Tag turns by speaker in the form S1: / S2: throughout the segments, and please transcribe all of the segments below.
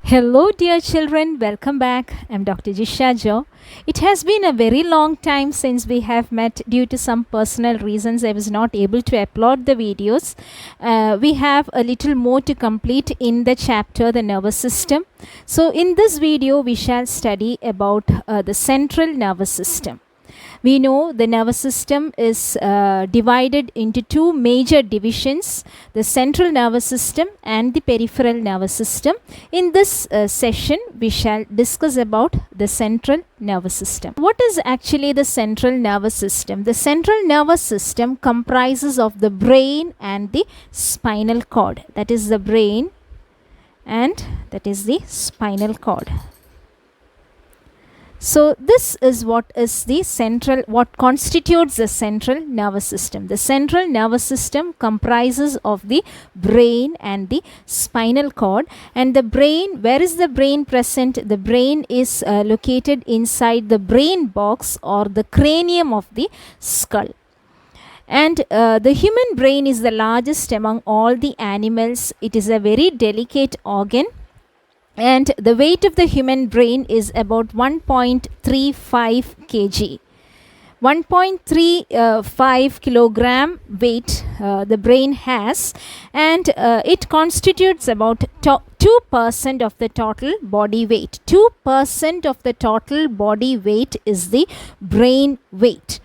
S1: Hello, dear children. Welcome back. I'm Dr. Jisha Jo. It has been a very long time since we have met. Due to some personal reasons, I was not able to upload the videos. We have a little more to complete in the chapter, the nervous system. So, in this video, we shall study about the central nervous system. We know the nervous system is divided into two major divisions, the central nervous system and the peripheral nervous system. In this session, we shall discuss about the central nervous system. What is actually the central nervous system? The central nervous system comprises of the brain and the spinal cord. That is the brain and that is the spinal cord. So this is what constitutes the central nervous system. The central nervous system comprises of the brain and the spinal cord. And the brain, where is the brain present? The brain is located inside the brain box or the cranium of the skull. And the human brain is the largest among all the animals. It is a very delicate organ. And the weight of the human brain is about 1.35 kg. 1.35 kilogram weight the brain has, and it constitutes about 2% of the total body weight. 2% of the total body weight is the brain weight.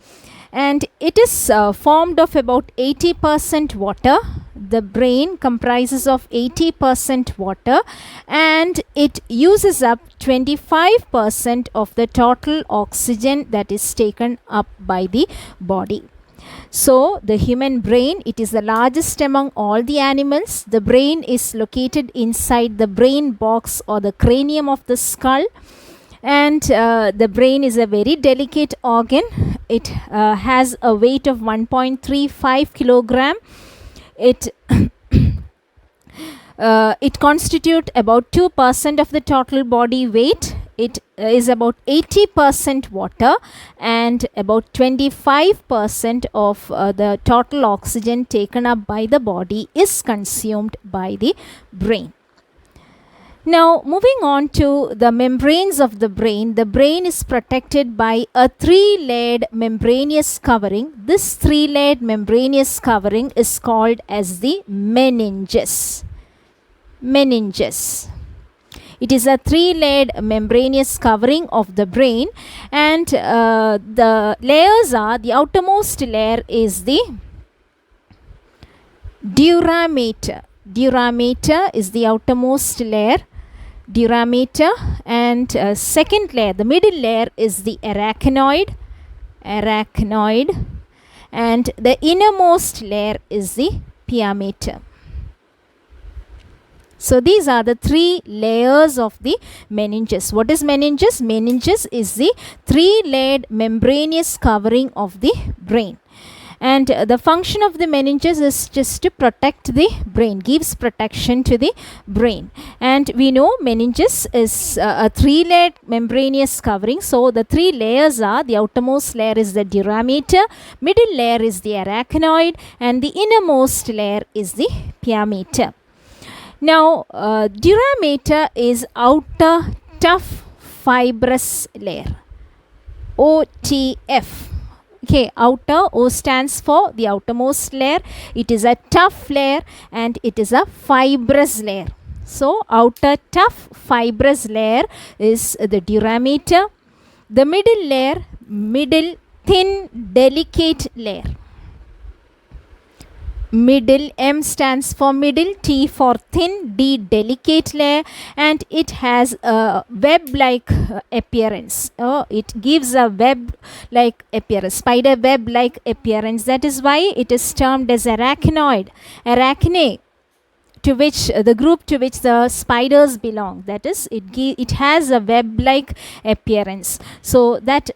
S1: And it is formed of about 80% water. The brain comprises of 80% water, and it uses up 25% of the total oxygen that is taken up by the body. So the human brain, it is the largest among all the animals. The brain is located inside the brain box or the cranium of the skull. And the brain is a very delicate organ. It has a weight of 1.35 kilogram. It constitutes about 2% of the total body weight. It is about 80% water, and about 25% of the total oxygen taken up by the body is consumed by the brain. Now, moving on to the membranes of the brain is protected by a three-layered membranous covering. This three-layered membranous covering is called as the meninges. Meninges. It is a three-layered membranous covering of the brain, and the layers are, the outermost layer is the dura-mater. Dura-mater is the outermost layer. Dura-mater, and second layer, the middle layer, is the arachnoid, and the innermost layer is the pia-mater. So these are the three layers of the meninges. What is meninges? Meninges is the three-layered membranous covering of the brain. And the function of the meninges is just to protect the brain, gives protection to the brain. And we know meninges is a three-layered membranous covering. So the three layers are, the outermost layer is the dura-mater, middle layer is the arachnoid, and the innermost layer is the pia-mater. Now, dura-mater is outer tough fibrous layer, OTF. Okay, outer, O stands for the outermost layer. It is a tough layer and it is a fibrous layer. So, outer tough fibrous layer is the dura-mater. The middle layer, middle thin delicate layer. Middle, M stands for middle, T for thin, D delicate layer, and it has a web-like appearance. It gives a web-like appearance, spider web-like appearance. That is why it is termed as arachnoid. Arachne, to which the group to which the spiders belong. That is, it has a web-like appearance. So that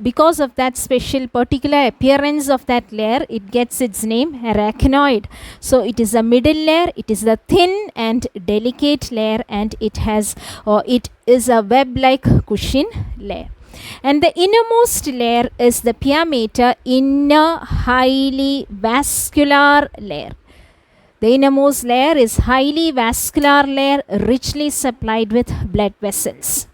S1: because of that special particular appearance of that layer, it gets its name arachnoid. So it is a middle layer, it is a thin and delicate layer, and it is a web-like cushion layer. And the innermost layer is the pia-mater, inner highly vascular layer. The innermost layer is highly vascular layer, richly supplied with blood vessels.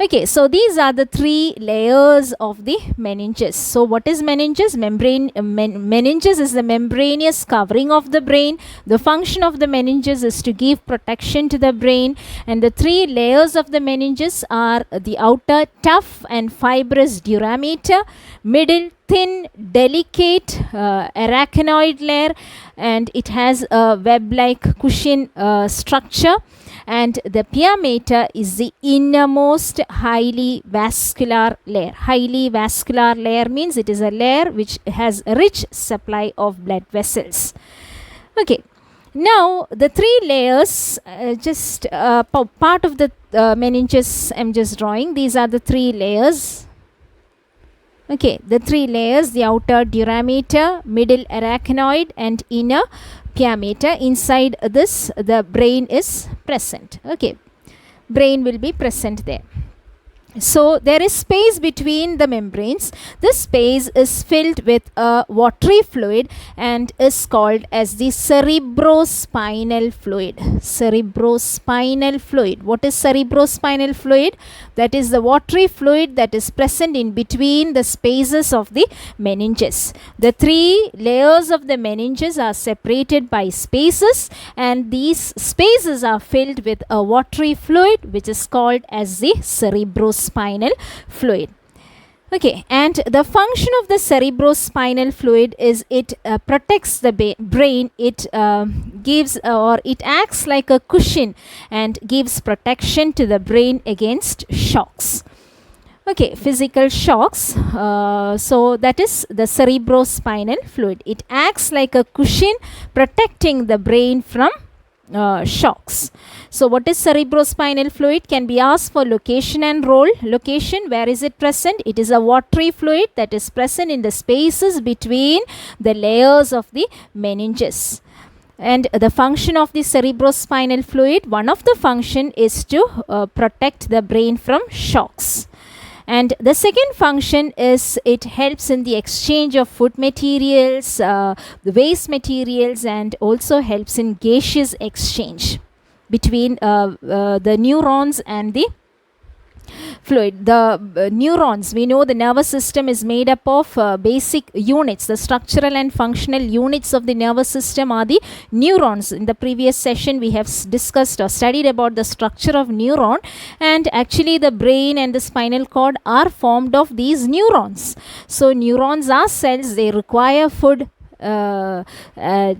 S1: Okay, so these are the three layers of the meninges. So what is meninges? Meninges is the membranous covering of the brain. The function of the meninges is to give protection to the brain. And the three layers of the meninges are the outer tough and fibrous dura mater, middle thin, delicate arachnoid layer, and it has a web-like cushion structure. And the pia mater is the innermost highly vascular layer. Highly vascular layer means it is a layer which has a rich supply of blood vessels. Okay, now the three layers, part of the meninges I'm just drawing. These are the three layers. Okay, the three layers, the outer dura mater, middle arachnoid, and inner pia mater. Inside this, the brain is present. Okay, brain will be present there. So there is space between the membranes. This space is filled with a watery fluid and is called as the cerebrospinal fluid. Cerebrospinal fluid. What is cerebrospinal fluid? That is the watery fluid that is present in between the spaces of the meninges. The three layers of the meninges are separated by spaces, and these spaces are filled with a watery fluid which is called as the cerebrospinal fluid. Okay, and the function of the cerebrospinal fluid is it protects the brain. It gives or it acts like a cushion and gives protection to the brain against shocks. Okay, physical shocks. So that is the cerebrospinal fluid. It acts like a cushion protecting the brain from shocks. So what is cerebrospinal fluid? Can be asked for location and role. Location, where is it present? It is a watery fluid that is present in the spaces between the layers of the meninges. And the function of the cerebrospinal fluid, one of the function is to protect the brain from shocks. And the second function is it helps in the exchange of food materials, the waste materials, and also helps in gaseous exchange between the neurons and the fluid. The neurons, we know the nervous system is made up of basic units. The structural and functional units of the nervous system are the neurons. In the previous session we have discussed or studied about the structure of neuron, and actually the brain and the spinal cord are formed of these neurons. So neurons are cells, they require food.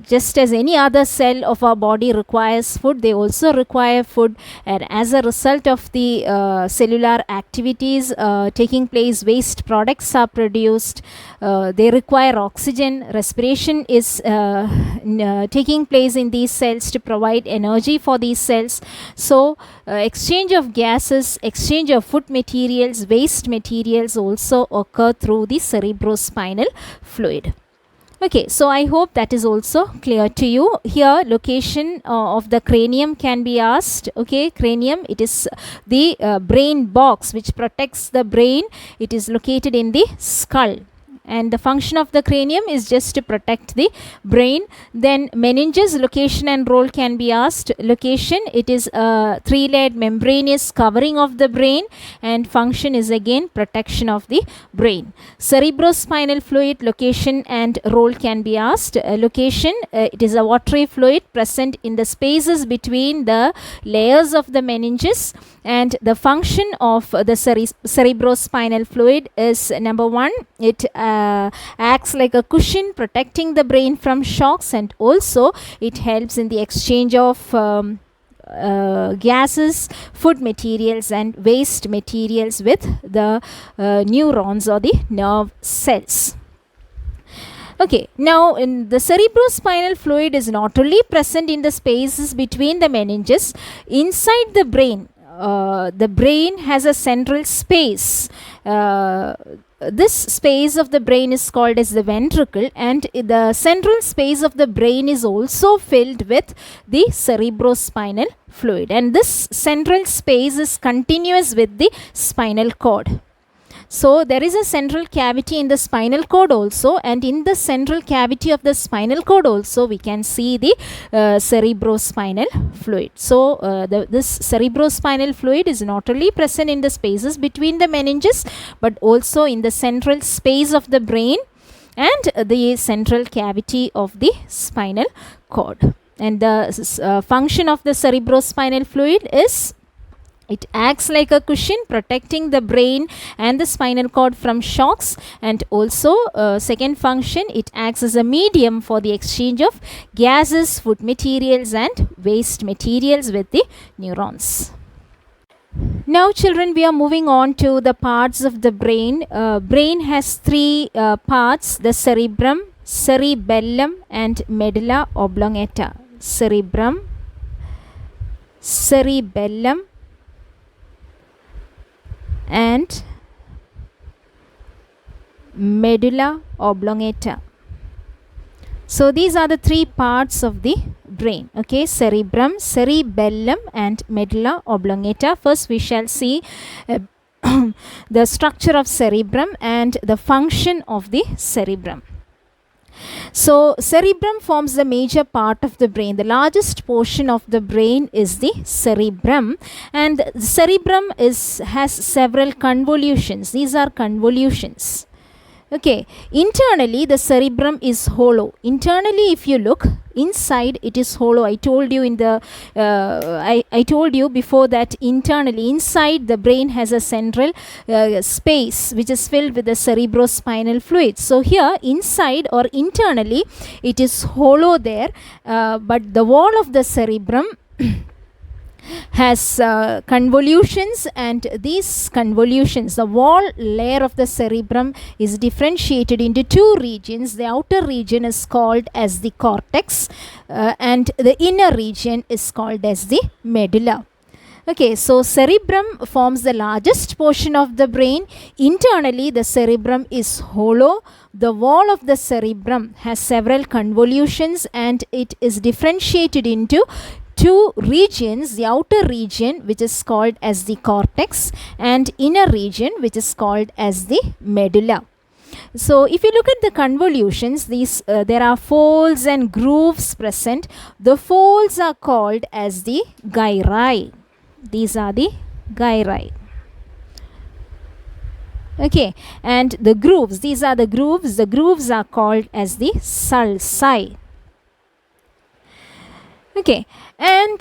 S1: Just as any other cell of our body requires food, they also require food, and as a result of the cellular activities taking place, waste products are produced. They require oxygen. Respiration is taking place in these cells to provide energy for these cells. So exchange of gases, exchange of food materials, waste materials also occur through the cerebrospinal fluid. Okay, so I hope that is also clear to you. Here, location of the cranium can be asked. Okay, cranium, it is the brain box which protects the brain. It is located in the skull. And the function of the cranium is just to protect the brain. Then meninges, location and role can be asked. Location, it is a three-layered membranous covering of the brain, and function is again protection of the brain. Cerebrospinal fluid, location and role can be asked. Location, it is a watery fluid present in the spaces between the layers of the meninges, and the function of the cerebrospinal fluid is number one, it acts like a cushion protecting the brain from shocks, and also it helps in the exchange of gases, food materials, and waste materials with the neurons or the nerve cells. Okay, now in the cerebrospinal fluid is not only present in the spaces between the meninges, inside the brain has a central space. This space of the brain is called as the ventricle, and the central space of the brain is also filled with the cerebrospinal fluid, and this central space is continuous with the spinal cord. So there is a central cavity in the spinal cord also, and in the central cavity of the spinal cord also we can see the cerebrospinal fluid. So this cerebrospinal fluid is not only present in the spaces between the meninges but also in the central space of the brain and the central cavity of the spinal cord. And the function of the cerebrospinal fluid is it acts like a cushion protecting the brain and the spinal cord from shocks, and also second function, it acts as a medium for the exchange of gases, food materials and waste materials with the neurons. Now children, we are moving on to the parts of the brain. Brain has three parts: the cerebrum, cerebellum and medulla oblongata. Cerebrum, cerebellum and medulla oblongata. So these are the three parts of the brain. Okay, cerebrum, cerebellum and medulla oblongata. First we shall see the structure of cerebrum and the function of the cerebrum. So cerebrum forms the major part of the brain. The largest portion of the brain is the cerebrum, and the cerebrum has several convolutions. These are convolutions. Okay, internally the cerebrum is hollow. Internally, if you look inside, it is hollow. I told you in the I told you before that internally inside the brain has a central space which is filled with the cerebrospinal fluid. So here inside or internally it is hollow there, but the wall of the cerebrum has convolutions, and these convolutions, the wall layer of the cerebrum is differentiated into two regions. The outer region is called as the cortex and the inner region is called as the medulla. Okay, so cerebrum forms the largest portion of the brain. Internally, the cerebrum is hollow. The wall of the cerebrum has several convolutions and it is differentiated into two regions: the outer region which is called as the cortex and inner region which is called as the medulla. So if you look at the convolutions, these there are folds and grooves present. The folds are called as the gyri. These are the gyri. Okay, and the grooves, these are the grooves. The grooves are called as the sulci. Okay, and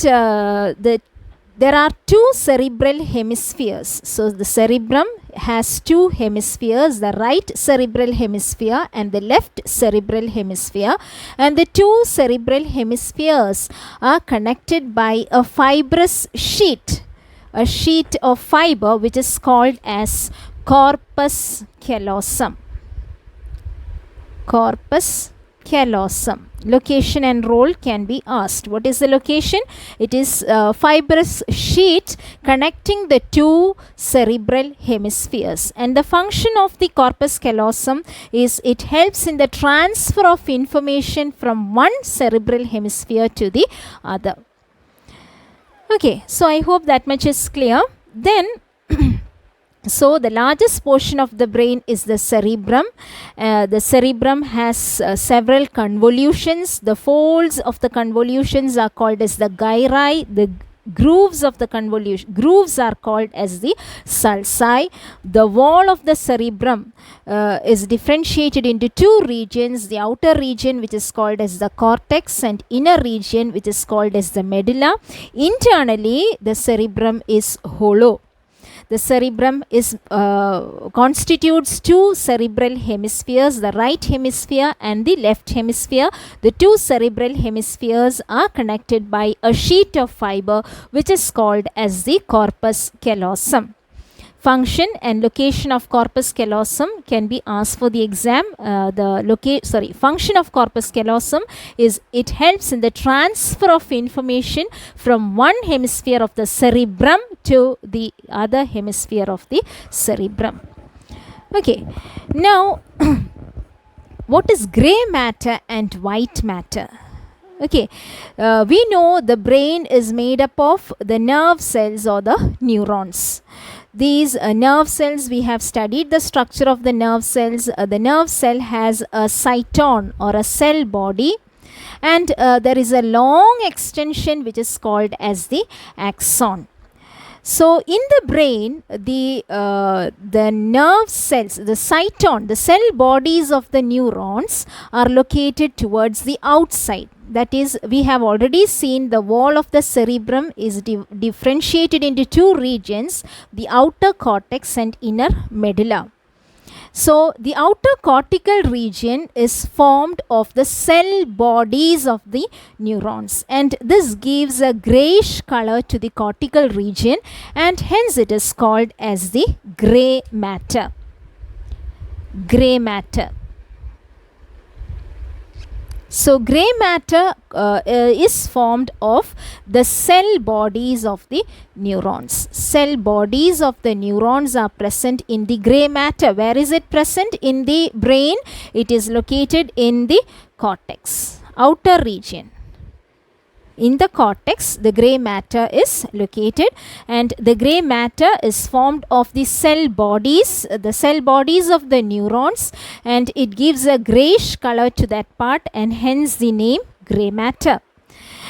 S1: there are two cerebral hemispheres. So the cerebrum has two hemispheres, the right cerebral hemisphere and the left cerebral hemisphere, and the two cerebral hemispheres are connected by a fibrous sheet, a sheet of fiber which is called as corpus callosum. Corpus callosum. Location and role can be asked. What is the location? It is a fibrous sheet connecting the two cerebral hemispheres, and the function of the corpus callosum is it helps in the transfer of information from one cerebral hemisphere to the other. Okay, so I hope that much is clear. Then so the largest portion of the brain is the cerebrum. The cerebrum has several convolutions. The folds of the convolutions are called as the gyri. The grooves of the grooves are called as the sulci. The wall of the cerebrum is differentiated into two regions: the outer region which is called as the cortex and inner region which is called as the medulla. Internally, the cerebrum is hollow. The cerebrum constitutes two cerebral hemispheres, the right hemisphere and the left hemisphere. The two cerebral hemispheres are connected by a sheet of fiber which is called as the corpus callosum. Function and location of corpus callosum can be asked for the exam. Function of corpus callosum is it helps in the transfer of information from one hemisphere of the cerebrum to the other hemisphere of the cerebrum. Okay, now what is gray matter and white matter? Okay, we know the brain is made up of the nerve cells or the neurons. These nerve cells, we have studied the structure of the nerve cells. The nerve cell has a cyton or a cell body, and there is a long extension which is called as the axon. So in the brain, the nerve cells, the cyton, the cell bodies of the neurons are located towards the outside. That is, we have already seen the wall of the cerebrum is differentiated into two regions, the outer cortex and inner medulla. So the outer cortical region is formed of the cell bodies of the neurons, and this gives a grayish color to the cortical region, and hence it is called as the gray matter. Gray matter. So gray matter is formed of the cell bodies of the neurons. Cell bodies of the neurons are present in the gray matter. Where is it present? In the brain. It is located in the cortex, outer region. In the cortex, the gray matter is located, and the gray matter is formed of the cell bodies of the neurons, and it gives a grayish color to that part, and hence the name gray matter.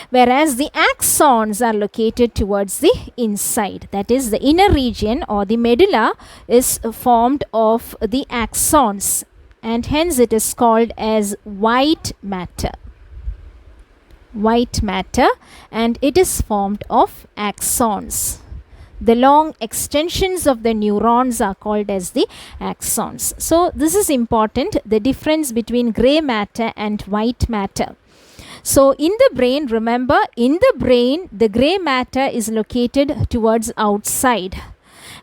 S1: Whereas the axons are located towards the inside, that is, the inner region or the medulla is formed of the axons, and hence it is called as white matter. White matter, and it is formed of axons. The long extensions of the neurons are called as the axons. So this is important, the difference between gray matter and white matter. So in the brain, remember, in the brain the gray matter is located towards outside,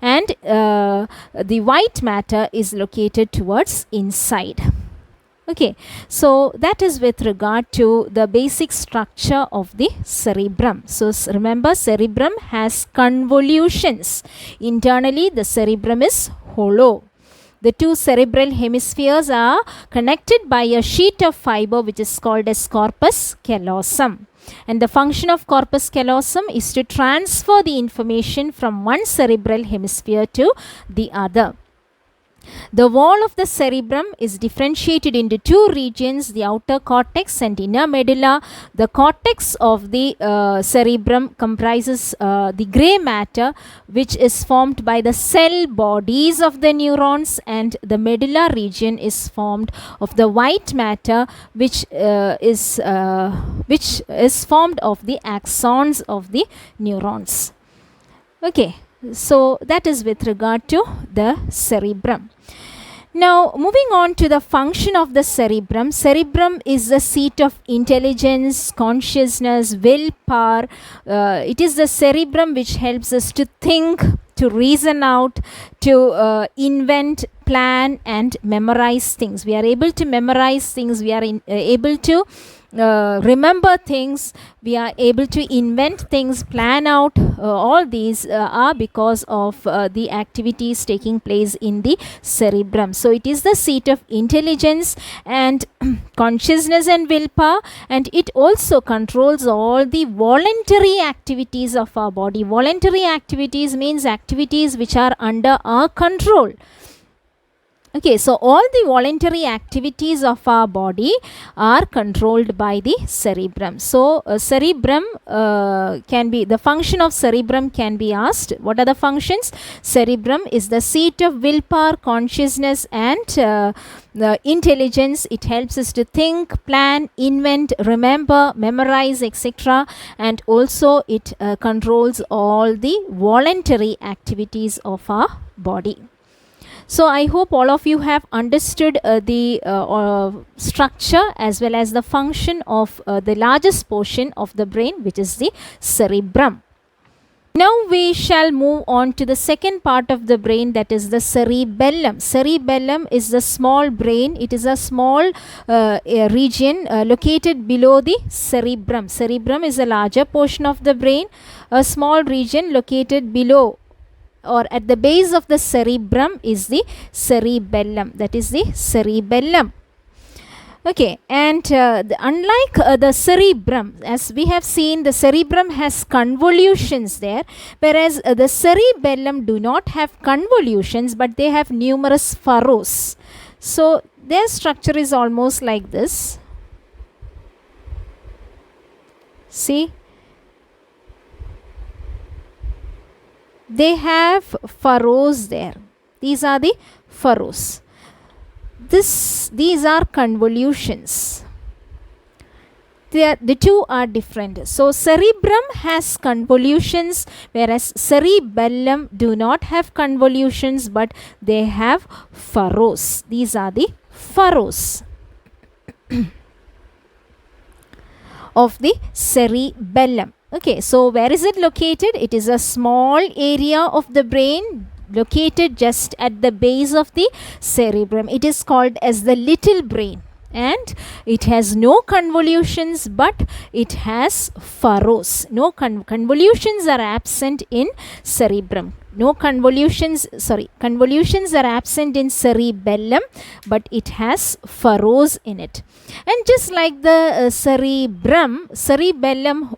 S1: and the white matter is located towards inside. Okay, so that is with regard to the basic structure of the cerebrum. So remember, cerebrum has convolutions. Internally, the cerebrum is hollow. The two cerebral hemispheres are connected by a sheet of fiber which is called as corpus callosum. And the function of corpus callosum is to transfer the information from one cerebral hemisphere to the other. The wall of the cerebrum is differentiated into two regions, the outer cortex and inner medulla. The cortex of the cerebrum comprises the gray matter, which is formed by the cell bodies of the neurons, and the medulla region is formed of the white matter, which is formed of the axons of the neurons. Okay. So that is with regard to the cerebrum. Now moving on to the function of the cerebrum. Cerebrum is the seat of intelligence, consciousness, willpower. It is the cerebrum which helps us to think, to reason out, to invent, plan and memorize things. We are able to memorize things, we are able to remember things, we are able to invent things, plan out. All these are because of the activities taking place in the cerebrum. So it is the seat of intelligence and consciousness and willpower, and it also controls all the voluntary activities of our body. Voluntary activities means activities which are under our control. Okay, so all the voluntary activities of our body are controlled by the cerebrum. So cerebrum can be, the function of cerebrum can be asked. What are the functions? Cerebrum is the seat of willpower, consciousness and the intelligence. It helps us to think, plan, invent, remember, memorize, etc. And also it controls all the voluntary activities of our body. So I hope all of you have understood the structure as well as the function of the largest portion of the brain, which is the cerebrum. Now we shall move on to the second part of the brain, that is the cerebellum. Cerebellum is the small brain. It is a small region located below the cerebrum. Cerebrum is a larger portion of the brain. A small region located below or at the base of the cerebrum is the cerebellum. That is the cerebellum. Okay, and unlike the cerebrum, as we have seen, the cerebrum has convolutions there, whereas the cerebellum do not have convolutions, but they have numerous furrows. So their structure is almost like this. See, they have furrows there. These are the furrows. These are convolutions. The two are different. So cerebrum has convolutions, whereas cerebellum do not have convolutions, but they have furrows. These are the furrows of the cerebellum. Okay, so where is it located? It is a small area of the brain located just at the base of the cerebrum. It is called as the little brain, and it has no convolutions, but it has furrows. No convolutions are absent in cerebrum. No convolutions, convolutions are absent in cerebellum, but it has furrows in it. And just like the cerebellum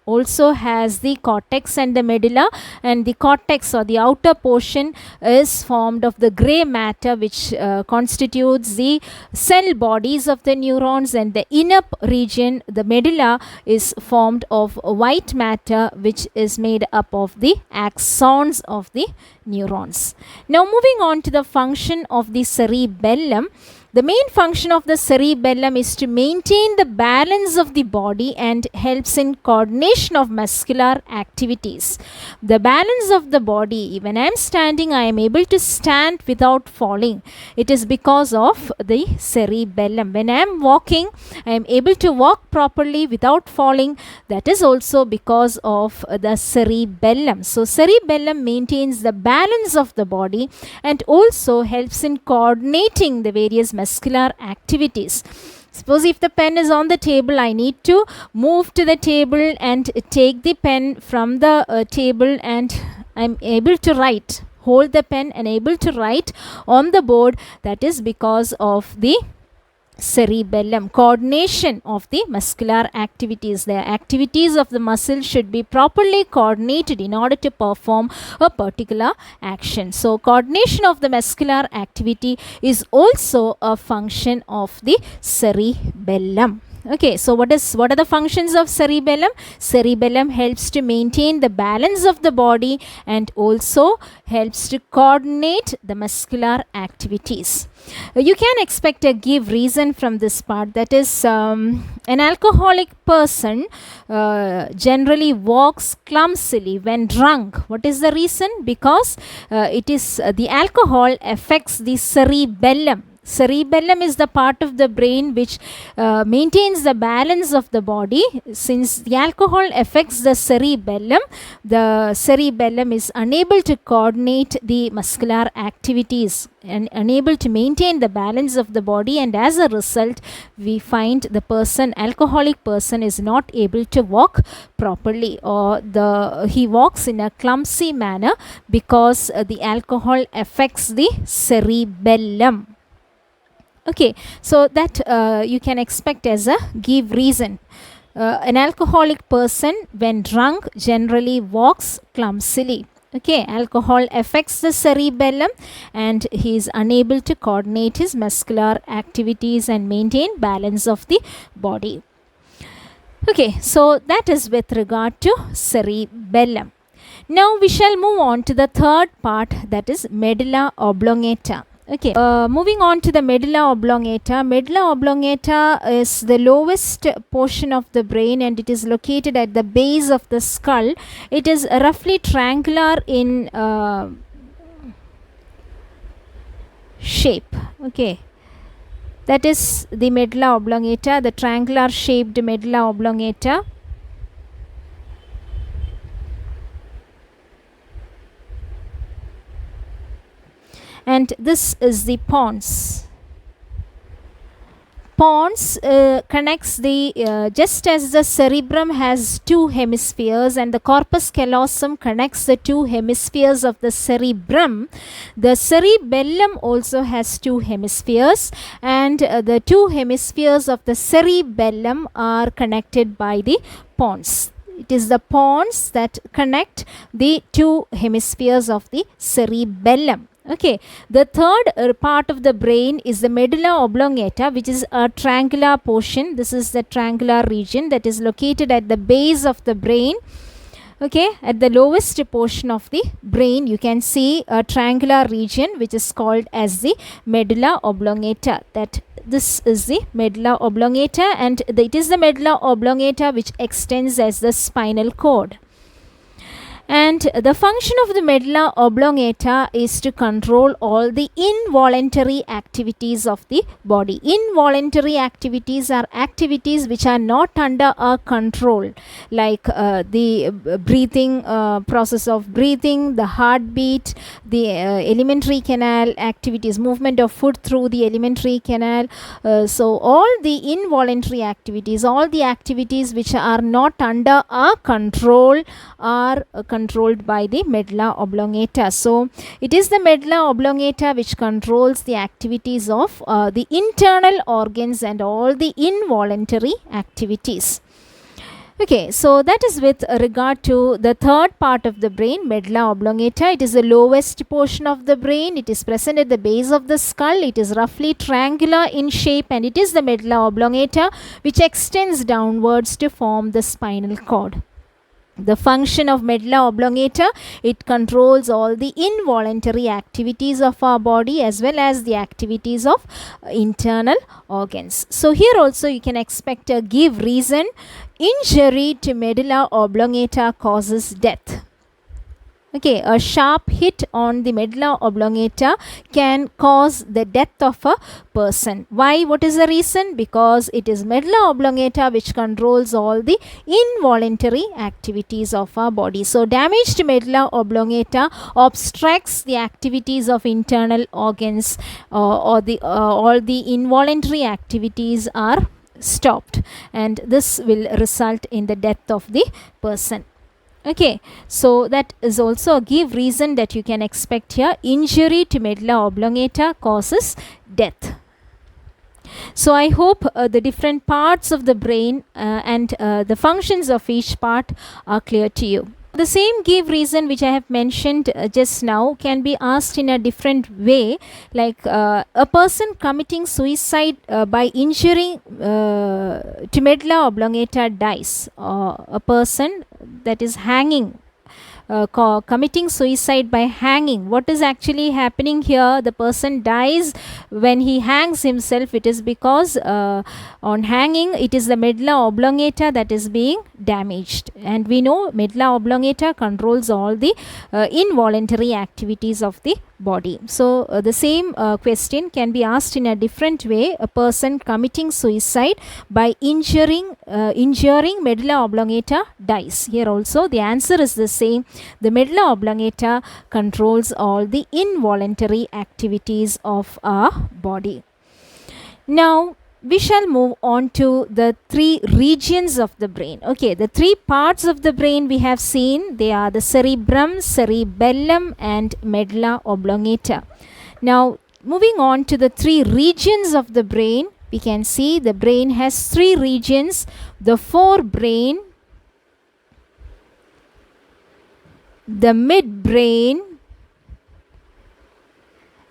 S1: also has the cortex and the medulla, and the cortex or the outer portion is formed of the gray matter, which constitutes the cell bodies of the neurons, and the inner region, the medulla, is formed of white matter, which is made up of the axons of the neurons. Now moving on to the function of the cerebellum. The main function of the cerebellum is to maintain the balance of the body and helps in coordination of muscular activities. The balance of the body, when I am standing, I am able to stand without falling. It is because of the cerebellum. When I am walking, I am able to walk properly without falling. That is also because of the cerebellum. So cerebellum maintains the balance of the body and also helps in coordinating the various muscular activities. Suppose if the pen is on the table, I need to move to the table and take the pen from the table, and I'm able to write. Hold the pen and able to write on the board. That is because of the cerebellum. Coordination of the muscular activities. The activities of the muscle should be properly coordinated in order to perform a particular action. So coordination of the muscular activity is also a function of the cerebellum. Okay, so what are the functions of cerebellum? Cerebellum helps to maintain the balance of the body and also helps to coordinate the muscular activities. You can expect a give reason from this part. That is, an alcoholic person generally walks clumsily when drunk. What is the reason? Because it is the alcohol affects the cerebellum. Cerebellum is the part of the brain which maintains the balance of the body. Since the alcohol affects the cerebellum is unable to coordinate the muscular activities and unable to maintain the balance of the body, and as a result we find the alcoholic person is not able to walk properly, or he walks in a clumsy manner because the alcohol affects the cerebellum. Okay, so that you can expect as a give reason. An alcoholic person when drunk generally walks clumsily. Okay, alcohol affects the cerebellum and he is unable to coordinate his muscular activities and maintain balance of the body. Okay, so that is with regard to cerebellum. Now we shall move on to the third part, that is medulla oblongata. Okay, moving on to the medulla oblongata. Medulla oblongata is the lowest portion of the brain and it is located at the base of the skull. It is roughly triangular in shape. Okay, that is the medulla oblongata, the triangular shaped medulla oblongata. And this is the pons. pons connects the, just as the cerebrum has two hemispheres and the corpus callosum connects the two hemispheres of the cerebrum, the cerebellum also has two hemispheres, and the two hemispheres of the cerebellum are connected by the pons. It is the pons that connect the two hemispheres of the cerebellum. Okay, the third part of the brain is the medulla oblongata, which is a triangular portion. This is the triangular region that is located at the base of the brain. Okay, at the lowest portion of the brain, you can see a triangular region which is called as the medulla oblongata. That this is the medulla oblongata, and it is the medulla oblongata which extends as the spinal cord. And the function of the medulla oblongata is to control all the involuntary activities of the body. Involuntary activities are activities which are not under our control, like the breathing, process of breathing, the heartbeat, the alimentary canal activities, movement of food through the alimentary canal. So all the involuntary activities, all the activities which are not under our control are controlled by the medulla oblongata. So it is the medulla oblongata which controls the activities of the internal organs and all the involuntary activities. Okay, so that is with regard to the third part of the brain, medulla oblongata. It is the lowest portion of the brain. It is present at the base of the skull. It is roughly triangular in shape, and it is the medulla oblongata which extends downwards to form the spinal cord. The function of medulla oblongata, it controls all the involuntary activities of our body as well as the activities of internal organs. So here also you can expect a give reason. Injury to medulla oblongata causes death. Okay, a sharp hit on the medulla oblongata can cause the death of a person. Why? What is the reason? Because it is medulla oblongata which controls all the involuntary activities of our body. So damage to medulla oblongata obstructs the activities of internal organs, or the all the involuntary activities are stopped, and this will result in the death of the person. Okay, so that is also a give reason that you can expect here. Injury to medulla oblongata causes death. So I hope the different parts of the brain and the functions of each part are clear to you. The same give reason which I have mentioned just now can be asked in a different way, like a person committing suicide by injuring to medulla oblongata dies. A person that is hanging, committing suicide by hanging. What is actually happening here? The person dies when he hangs himself. It is because on hanging, it is the medulla oblongata that is being damaged, and we know medulla oblongata controls all the involuntary activities of the body. So the same question can be asked in a different way. A person committing suicide by injuring medulla oblongata dies. Here also the answer is the same. The medulla oblongata controls all the involuntary activities of our body. Now we shall move on to the three regions of the brain. Okay, the three parts of the brain we have seen, they are the cerebrum, cerebellum, and medulla oblongata. Now moving on to the three regions of the brain, we can see the brain has three regions: the forebrain, the midbrain,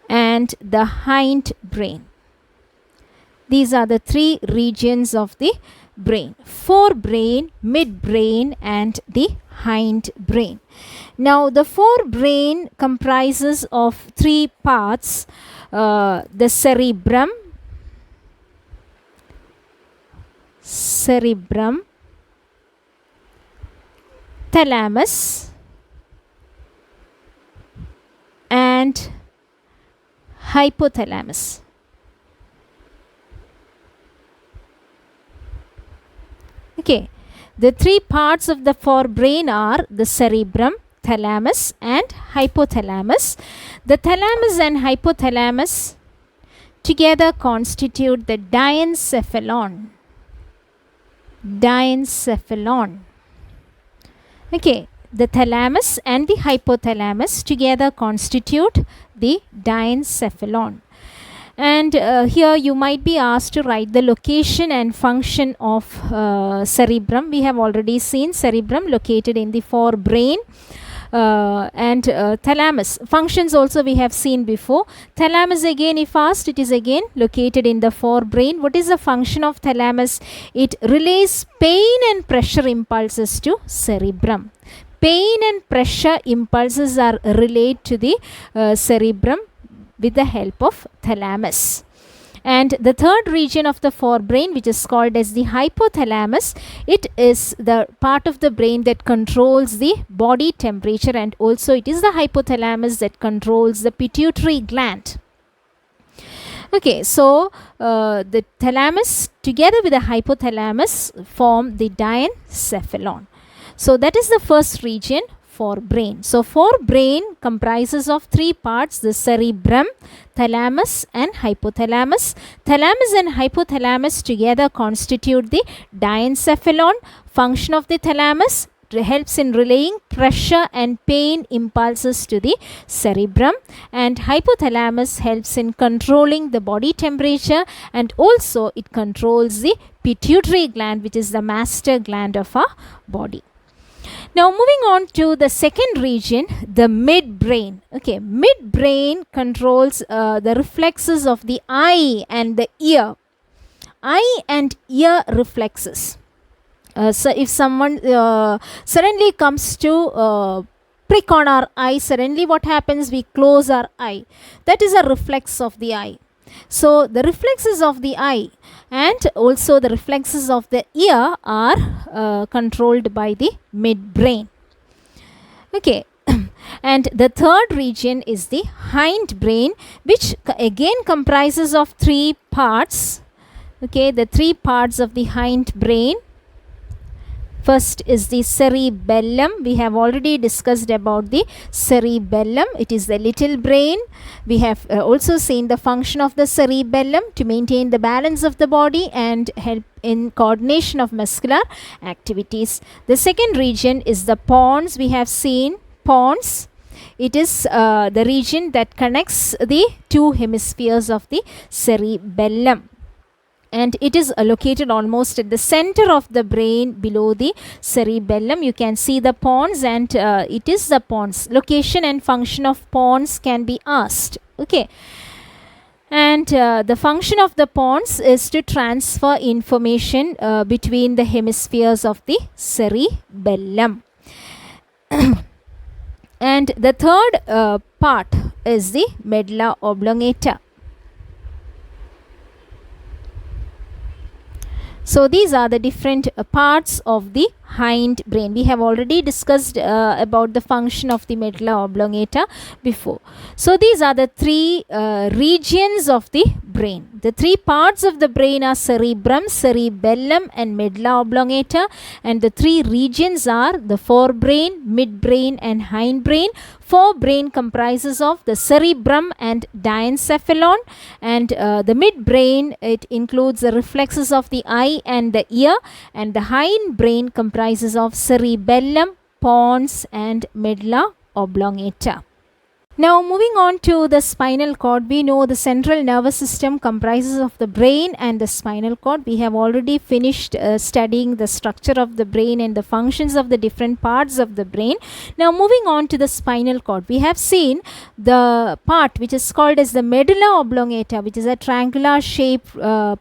S1: and the hindbrain. These are the three regions of the brain: forebrain, midbrain, and the hindbrain. Now the forebrain comprises of three parts: the cerebrum, thalamus, and hypothalamus. Okay, the three parts of the forebrain are the cerebrum, thalamus, and hypothalamus. The thalamus and hypothalamus together constitute the diencephalon. Diencephalon. Okay, the thalamus and the hypothalamus together constitute the diencephalon. And here you might be asked to write the location and function of cerebrum. We have already seen cerebrum located in the forebrain. And thalamus functions also we have seen before. Thalamus again, if asked, it is again located in the forebrain. What is the function of thalamus? It relays pain and pressure impulses to cerebrum. Pain and pressure impulses are relayed to the cerebrum with the help of thalamus. And the third region of the forebrain, which is called as the hypothalamus, it is the part of the brain that controls the body temperature, and also it is the hypothalamus that controls the pituitary gland. Okay, so the thalamus together with the hypothalamus form the diencephalon. So that is the first region, forebrain. So forebrain comprises of three parts: the cerebrum, thalamus and hypothalamus. Thalamus and hypothalamus together constitute the diencephalon. Function of the thalamus helps in relaying pressure and pain impulses to the cerebrum, and hypothalamus helps in controlling the body temperature, and also it controls the pituitary gland, which is the master gland of our body. Now moving on to the second region, the midbrain. Okay, midbrain controls the reflexes of the eye and the ear. Eye and ear reflexes. So if someone suddenly comes to prick on our eye, suddenly what happens? We close our eye. That is a reflex of the eye. So the reflexes of the eye and also the reflexes of the ear are controlled by the midbrain. Okay, and the third region is the hindbrain, which again comprises of three parts. Okay, the three parts of the hindbrain. First is the cerebellum. We have already discussed about the cerebellum. It is the little brain. We have also seen the function of the cerebellum to maintain the balance of the body and help in coordination of muscular activities. The second region is the pons. We have seen pons. It is the region that connects the two hemispheres of the cerebellum, and it is located almost at the center of the brain below the cerebellum. You can see the pons, and it is the pons. Location and function of pons can be asked. Okay, and the function of the pons is to transfer information between the hemispheres of the cerebellum. And the third part is the medulla oblongata. So these are the different parts of the hindbrain. We have already discussed about the function of the medulla oblongata before. So these are the three regions of the brain. The three parts of the brain are cerebrum, cerebellum and medulla oblongata, and the three regions are the forebrain, midbrain and hindbrain. Forebrain comprises of the cerebrum and diencephalon, and the midbrain, it includes the reflexes of the eye and the ear, and the hindbrain comprises of cerebellum, pons and medulla oblongata. Now moving on to the spinal cord, we know the central nervous system comprises of the brain and the spinal cord. We have already finished studying the structure of the brain and the functions of the different parts of the brain. Now moving on to the spinal cord, we have seen the part which is called as the medulla oblongata, which is a triangular shaped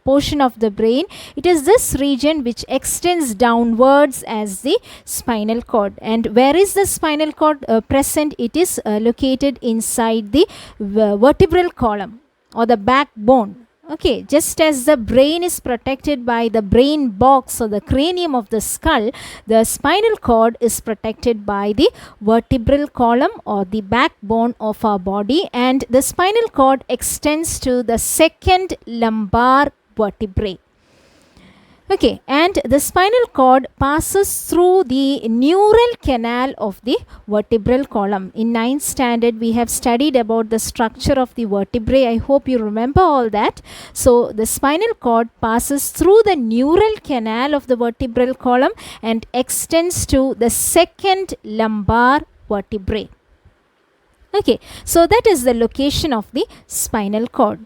S1: portion of the brain. It is this region which extends downwards as the spinal cord. And where is the spinal cord present? It is located inside the vertebral column or the backbone. Okay, just as the brain is protected by the brain box or the cranium of the skull, the spinal cord is protected by the vertebral column or the backbone of our body, and the spinal cord extends to the second lumbar vertebrae. Okay, and the spinal cord passes through the neural canal of the vertebral column. In 9th standard, we have studied about the structure of the vertebrae. I hope you remember all that. So, the spinal cord passes through the neural canal of the vertebral column and extends to the second lumbar vertebrae. Okay, so that is the location of the spinal cord.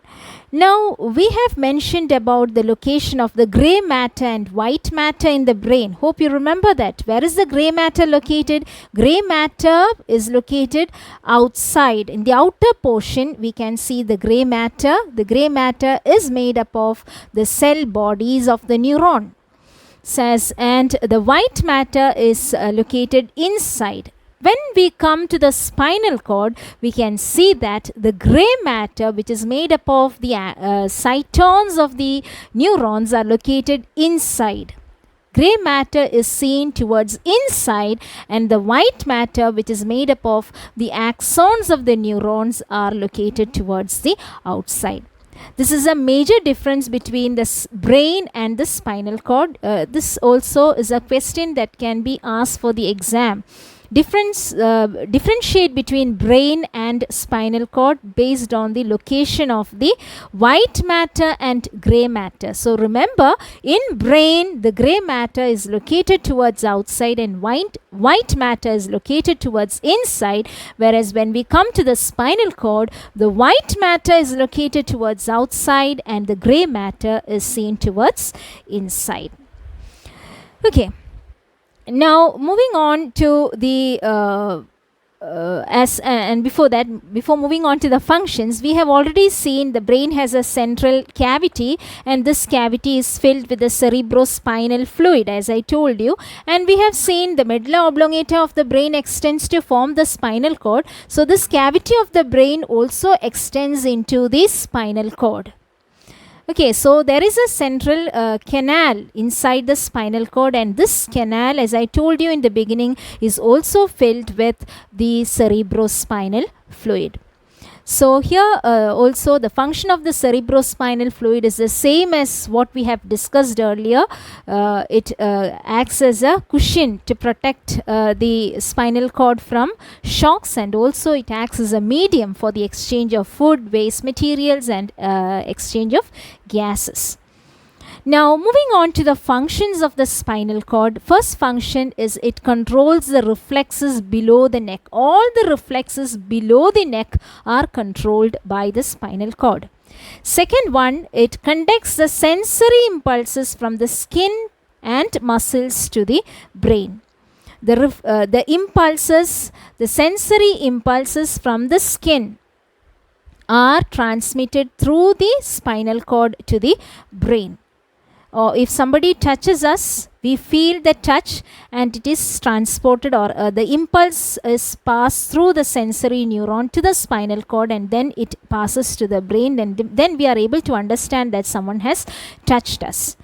S1: Now, we have mentioned about the location of the gray matter and white matter in the brain. Hope you remember that. Where is the gray matter located? Gray matter is located outside. In the outer portion, we can see the gray matter. The gray matter is made up of the cell bodies of the neuron. And the white matter is located inside. When we come to the spinal cord, we can see that the gray matter, which is made up of the cytons of the neurons, are located inside. Gray matter is seen towards inside, and the white matter, which is made up of the axons of the neurons, are located towards the outside. This is a major difference between the brain and the spinal cord. This also is a question that can be asked for the exam. Differentiate between brain and spinal cord based on the location of the white matter and gray matter. So remember, in brain, the gray matter is located towards outside and white matter is located towards inside, whereas when we come to the spinal cord, the white matter is located towards outside and the gray matter is seen towards inside. Okay. Now, moving on to the before moving on to the functions, we have already seen the brain has a central cavity, and this cavity is filled with the cerebrospinal fluid, as I told you. And we have seen the medulla oblongata of the brain extends to form the spinal cord. So, this cavity of the brain also extends into the spinal cord. Okay, so there is a central canal inside the spinal cord, and this canal, as I told you in the beginning, is also filled with the cerebrospinal fluid. So here also the function of the cerebrospinal fluid is the same as what we have discussed earlier. It acts as a cushion to protect the spinal cord from shocks, and also it acts as a medium for the exchange of food, waste materials, and exchange of gases. Now, moving on to the functions of the spinal cord. First function is it controls the reflexes below the neck. All the reflexes below the neck are controlled by the spinal cord. Second one, it conducts the sensory impulses from the skin and muscles to the brain. The impulses, the sensory impulses from the skin are transmitted through the spinal cord to the brain. Or if somebody touches us, we feel the touch and it is transported, or the impulse is passed through the sensory neuron to the spinal cord, and then it passes to the brain, and then we are able to understand that someone has touched us.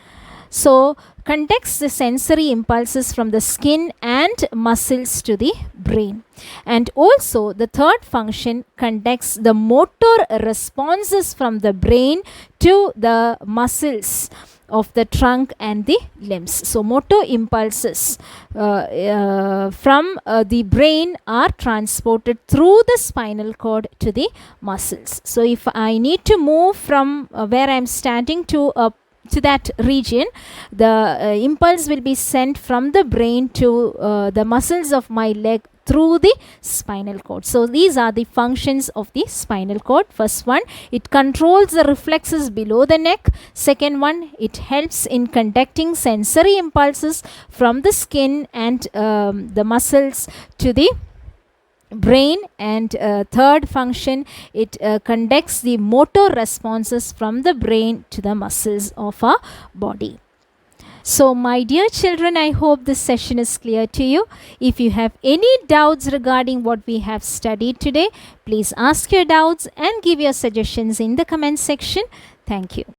S1: So, conducts the sensory impulses from the skin and muscles to the brain. And also the third function conducts the motor responses from the brain to the muscles of the trunk and the limbs. So, motor impulses from the brain are transported through the spinal cord to the muscles. So, if I need to move from where I am standing to that region, the impulse will be sent from the brain to the muscles of my leg through the spinal cord. So, these are the functions of the spinal cord. First one, it controls the reflexes below the neck. Second one, it helps in conducting sensory impulses from the skin and the muscles to the brain. And third function, it conducts the motor responses from the brain to the muscles of our body. So, my dear children, I hope this session is clear to you. If you have any doubts regarding what we have studied today, please ask your doubts and give your suggestions in the comment section. Thank you.